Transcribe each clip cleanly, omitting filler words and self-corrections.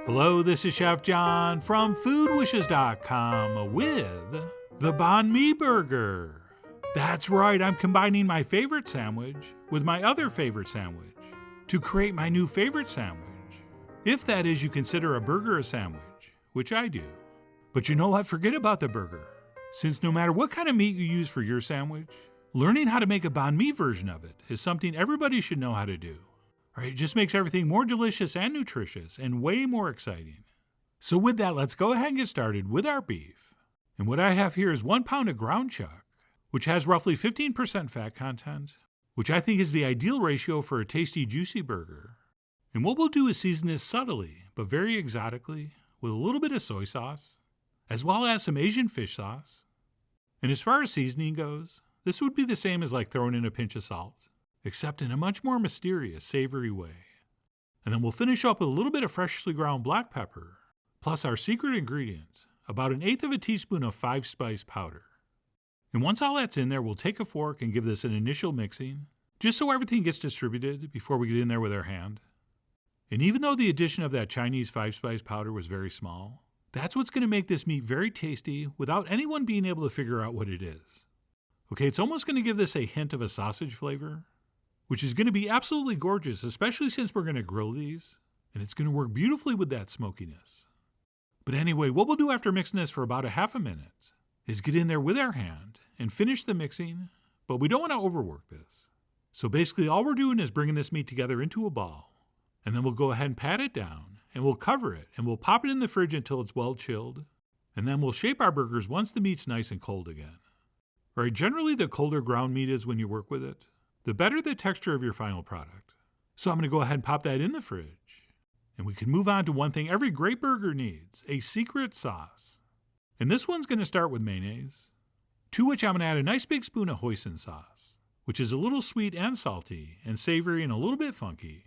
Hello, this is Chef John from foodwishes.com with the Banh Mi Burger. That's right, I'm combining my favorite sandwich with my other favorite sandwich to create my new favorite sandwich. If that is, you consider a burger a sandwich, which I do. But you know what? Forget about the burger. Since no matter what kind of meat you use for your sandwich, learning how to make a banh mi version of it is something everybody should know how to do. Right, it just makes everything more delicious and nutritious and way more exciting. So with that, let's go ahead and get started with our beef. And what I have here is 1 pound of ground chuck, which has roughly 15% fat content, which I think is the ideal ratio for a tasty, juicy burger. And what we'll do is season this subtly, but very exotically, with a little bit of soy sauce, as well as some Asian fish sauce. And as far as seasoning goes, this would be the same as like throwing in a pinch of salt, except in a much more mysterious, savory way. And then we'll finish up with a little bit of freshly ground black pepper, plus our secret ingredient, about 1/8 of a teaspoon of 5-spice powder. And once all that's in there, we'll take a fork and give this an initial mixing, just so everything gets distributed before we get in there with our hand. And even though the addition of that Chinese 5-spice powder was very small, that's what's going to make this meat very tasty without anyone being able to figure out what it is. Okay, it's almost going to give this a hint of a sausage flavor, which is going to be absolutely gorgeous, especially since we're going to grill these, and it's going to work beautifully with that smokiness. But anyway, what we'll do after mixing this for about a half a minute is get in there with our hand and finish the mixing, but we don't want to overwork this. So basically all we're doing is bringing this meat together into a ball, and then we'll go ahead and pat it down, and we'll cover it, and we'll pop it in the fridge until it's well chilled, and then we'll shape our burgers once the meat's nice and cold again. All right, generally the colder ground meat is when you work with it, the better the texture of your final product. So I'm going to go ahead and pop that in the fridge. And we can move on to one thing every great burger needs, a secret sauce. And this one's going to start with mayonnaise, to which I'm going to add a nice big spoon of hoisin sauce, which is a little sweet and salty and savory and a little bit funky.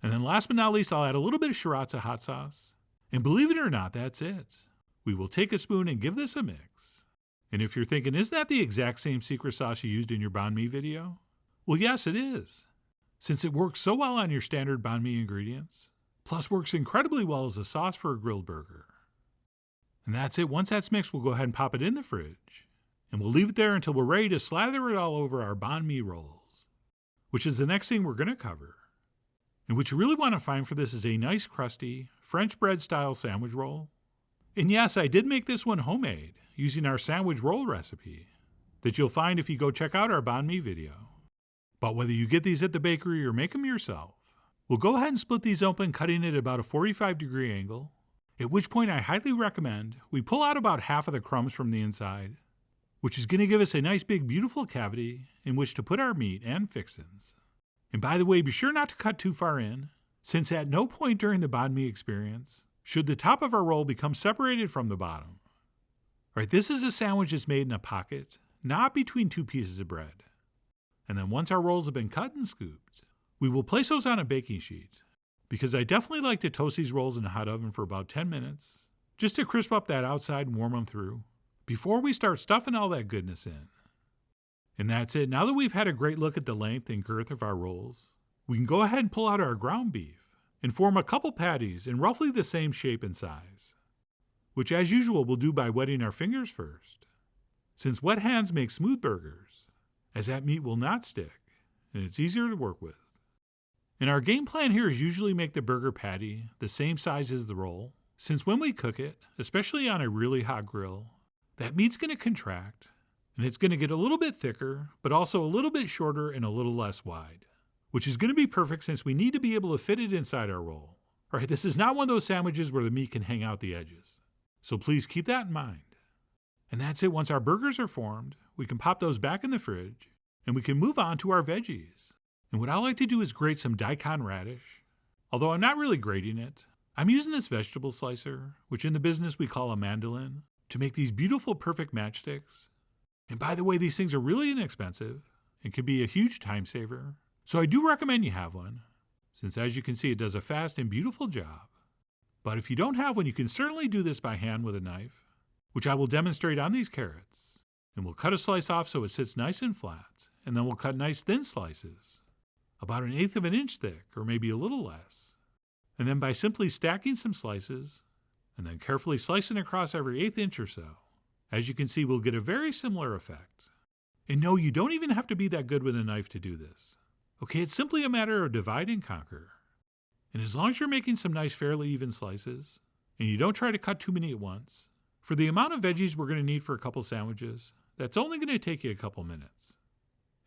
And then last but not least, I'll add a little bit of sriracha hot sauce. And believe it or not, that's it. We will take a spoon and give this a mix. And if you're thinking, isn't that the exact same secret sauce you used in your banh mi video? Well, yes, it is, since it works so well on your standard banh mi ingredients, plus works incredibly well as a sauce for a grilled burger. And that's it. Once that's mixed, we'll go ahead and pop it in the fridge, and we'll leave it there until we're ready to slather it all over our banh mi rolls, which is the next thing we're going to cover. And what you really want to find for this is a nice, crusty, French bread-style sandwich roll. And yes, I did make this one homemade, using our sandwich roll recipe that you'll find if you go check out our banh mi video. But whether you get these at the bakery or make them yourself, we'll go ahead and split these open, cutting at about a 45-degree angle, at which point I highly recommend we pull out about half of the crumbs from the inside, which is going to give us a nice big beautiful cavity in which to put our meat and fixins. And by the way, be sure not to cut too far in, since at no point during the banh mi experience should the top of our roll become separated from the bottom. All right, this is a sandwich that's made in a pocket, not between two pieces of bread. And then once our rolls have been cut and scooped, we will place those on a baking sheet, because I definitely like to toast these rolls in a hot oven for about 10 minutes, just to crisp up that outside and warm them through, before we start stuffing all that goodness in. And that's it. Now that we've had a great look at the length and girth of our rolls, we can go ahead and pull out our ground beef and form a couple patties in roughly the same shape and size, which as usual we'll do by wetting our fingers first, since wet hands make smooth burgers, as that meat will not stick, and it's easier to work with. And our game plan here is usually make the burger patty the same size as the roll, since when we cook it, especially on a really hot grill, that meat's going to contract, and it's going to get a little bit thicker, but also a little bit shorter and a little less wide, which is going to be perfect since we need to be able to fit it inside our roll. All right, this is not one of those sandwiches where the meat can hang out the edges, so please keep that in mind. And that's it. Once our burgers are formed, we can pop those back in the fridge, and we can move on to our veggies. And what I like to do is grate some daikon radish. Although I'm not really grating it, I'm using this vegetable slicer, which in the business we call a mandolin, to make these beautiful perfect matchsticks. And by the way, these things are really inexpensive and can be a huge time saver. So I do recommend you have one, since as you can see, it does a fast and beautiful job. But if you don't have one, you can certainly do this by hand with a knife, which I will demonstrate on these carrots. And we'll cut a slice off so it sits nice and flat, and then we'll cut nice thin slices, about 1/8 of an inch thick, or maybe a little less. And then by simply stacking some slices, and then carefully slicing across every 1/8 inch or so, as you can see, we'll get a very similar effect. And no, you don't even have to be that good with a knife to do this. Okay, it's simply a matter of divide and conquer. And as long as you're making some nice, fairly even slices, and you don't try to cut too many at once, for the amount of veggies we're going to need for a couple sandwiches, that's only going to take you a couple minutes.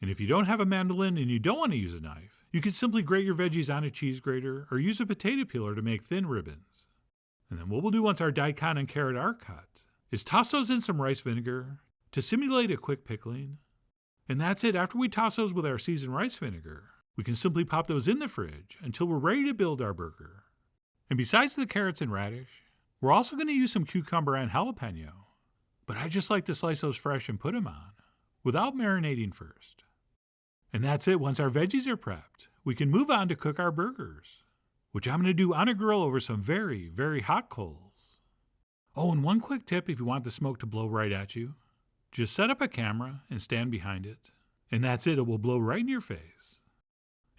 And if you don't have a mandolin and you don't want to use a knife, you can simply grate your veggies on a cheese grater or use a potato peeler to make thin ribbons. And then what we'll do once our daikon and carrot are cut is toss those in some rice vinegar to simulate a quick pickling. And that's it. After we toss those with our seasoned rice vinegar, we can simply pop those in the fridge until we're ready to build our burger. And besides the carrots and radish, we're also going to use some cucumber and jalapeno. But I just like to slice those fresh and put them on, without marinating first. And that's it. Once our veggies are prepped, we can move on to cook our burgers, which I'm going to do on a grill over some very, very hot coals. Oh, and one quick tip if you want the smoke to blow right at you, just set up a camera and stand behind it, and that's it. It will blow right in your face.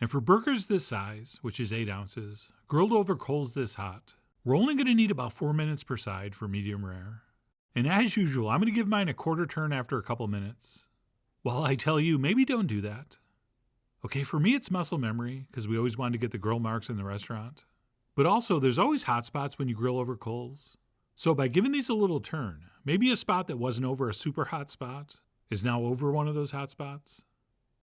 And for burgers this size, which is 8 ounces, grilled over coals this hot, we're only going to need about 4 minutes per side for medium rare. And as usual, I'm going to give mine a quarter turn after a couple minutes. While I tell you, maybe don't do that. Okay, for me it's muscle memory, because we always wanted to get the grill marks in the restaurant. But also, there's always hot spots when you grill over coals. So by giving these a little turn, maybe a spot that wasn't over a super hot spot is now over one of those hot spots.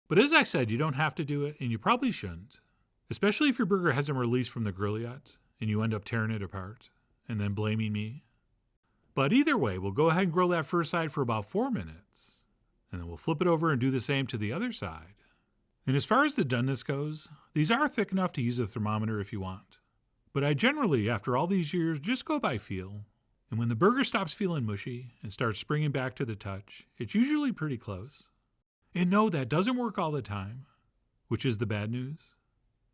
But as I said, you don't have to do it, and you probably shouldn't, especially if your burger hasn't released from the grill yet, and you end up tearing it apart, and then blaming me. But either way, we'll go ahead and grill that first side for about 4 minutes, and then we'll flip it over and do the same to the other side. And as far as the doneness goes, these are thick enough to use a thermometer if you want. But I generally, after all these years, just go by feel. And when the burger stops feeling mushy and starts springing back to the touch, it's usually pretty close. And no, that doesn't work all the time, which is the bad news.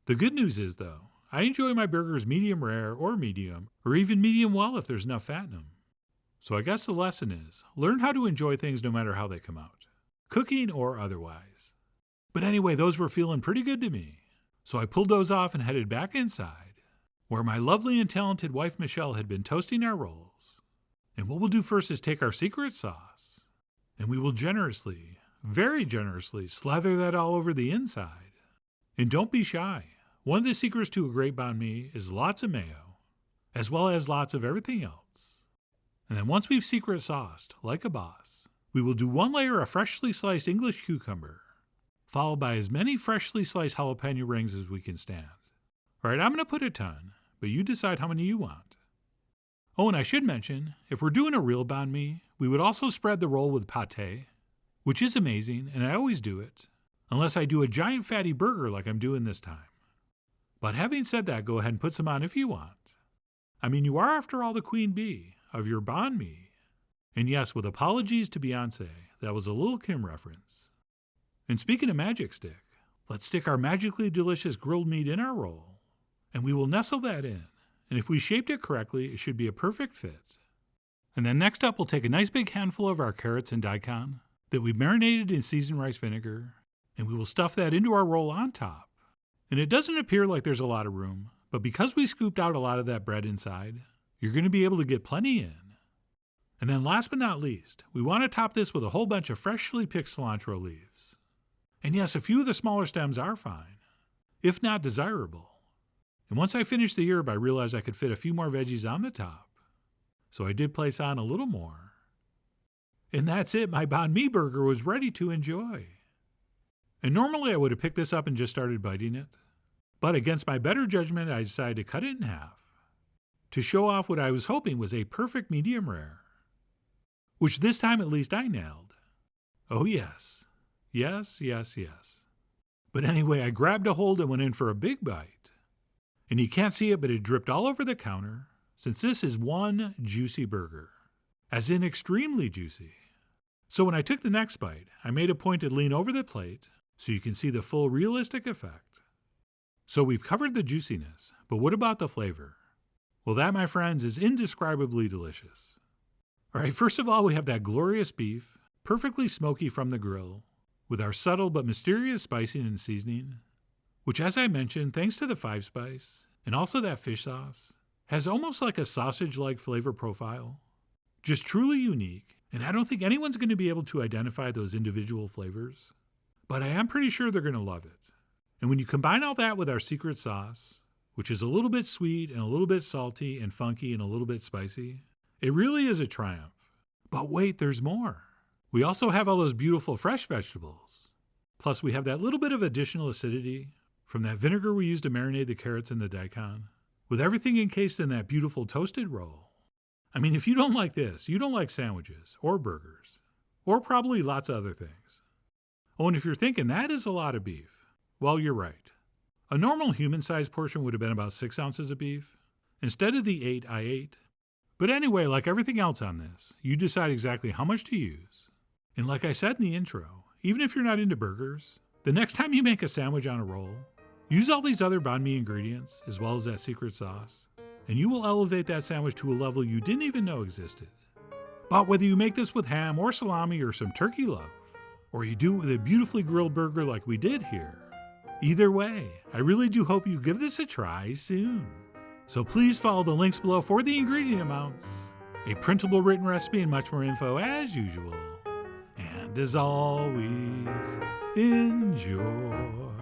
The good news is, though, I enjoy my burgers medium rare or even medium well if there's enough fat in them. So I guess the lesson is, learn how to enjoy things no matter how they come out, cooking or otherwise. But anyway, those were feeling pretty good to me. So I pulled those off and headed back inside, where my lovely and talented wife Michelle had been toasting our rolls. And what we'll do first is take our secret sauce, and we will generously, very generously, slather that all over the inside. And don't be shy. One of the secrets to a great banh mi is lots of mayo, as well as lots of everything else. And then once we've secret sauced, like a boss, we will do 1 layer of freshly sliced English cucumber, followed by as many freshly sliced jalapeno rings as we can stand. All right, I'm going to put a ton, but you decide how many you want. Oh, and I should mention, if we're doing a real banh mi, we would also spread the roll with pâté, which is amazing, and I always do it, unless I do a giant fatty burger like I'm doing this time. But having said that, go ahead and put some on if you want. I mean, you are, after all, the queen bee of your banh mi. And yes, with apologies to Beyonce, that was a Lil' Kim reference. And speaking of magic stick, let's stick our magically delicious grilled meat in our roll, and we will nestle that in. And if we shaped it correctly, it should be a perfect fit. And then next up, we'll take a nice big handful of our carrots and daikon that we marinated in seasoned rice vinegar, and we will stuff that into our roll on top. And it doesn't appear like there's a lot of room, but because we scooped out a lot of that bread inside, you're going to be able to get plenty in. And then last but not least, we want to top this with a whole bunch of freshly picked cilantro leaves. And yes, a few of the smaller stems are fine, if not desirable. And once I finished the herb, I realized I could fit a few more veggies on the top. So I did place on a little more. And that's it, my banh mi burger was ready to enjoy. And normally I would have picked this up and just started biting it. But against my better judgment, I decided to cut it in half to show off what I was hoping was a perfect medium rare, which this time at least I nailed. Oh yes. Yes, yes, yes. But anyway, I grabbed a hold and went in for a big bite. And you can't see it, but it dripped all over the counter, since this is one juicy burger, as in extremely juicy. So when I took the next bite, I made a point to lean over the plate so you can see the full realistic effect. So we've covered the juiciness, but what about the flavor? Well, that, my friends, is indescribably delicious. All right, first of all, we have that glorious beef, perfectly smoky from the grill, with our subtle but mysterious spicing and seasoning, which, as I mentioned, thanks to the 5-spice, And also that fish sauce has almost like a sausage-like flavor profile. Just truly unique, and I don't think anyone's going to be able to identify those individual flavors. But I am pretty sure they're going to love it. And when you combine all that with our secret sauce, which is a little bit sweet and a little bit salty and funky and a little bit spicy, it really is a triumph. But wait, there's more. We also have all those beautiful fresh vegetables. Plus we have that little bit of additional acidity from that vinegar we used to marinate the carrots and the daikon, with everything encased in that beautiful toasted roll. I mean, if you don't like this, you don't like sandwiches or burgers, or probably lots of other things. Oh, and if you're thinking that is a lot of beef, well, you're right. A normal human-sized portion would have been about 6 ounces of beef. Instead of the 8 I ate. But anyway, like everything else on this, you decide exactly how much to use. And like I said in the intro, even if you're not into burgers, the next time you make a sandwich on a roll, use all these other banh mi ingredients, as well as that secret sauce, and you will elevate that sandwich to a level you didn't even know existed. But whether you make this with ham or salami or some turkey loaf, or you do it with a beautifully grilled burger like we did here, either way, I really do hope you give this a try soon. So please follow the links below for the ingredient amounts, a printable written recipe, and much more info as usual. And as always, enjoy.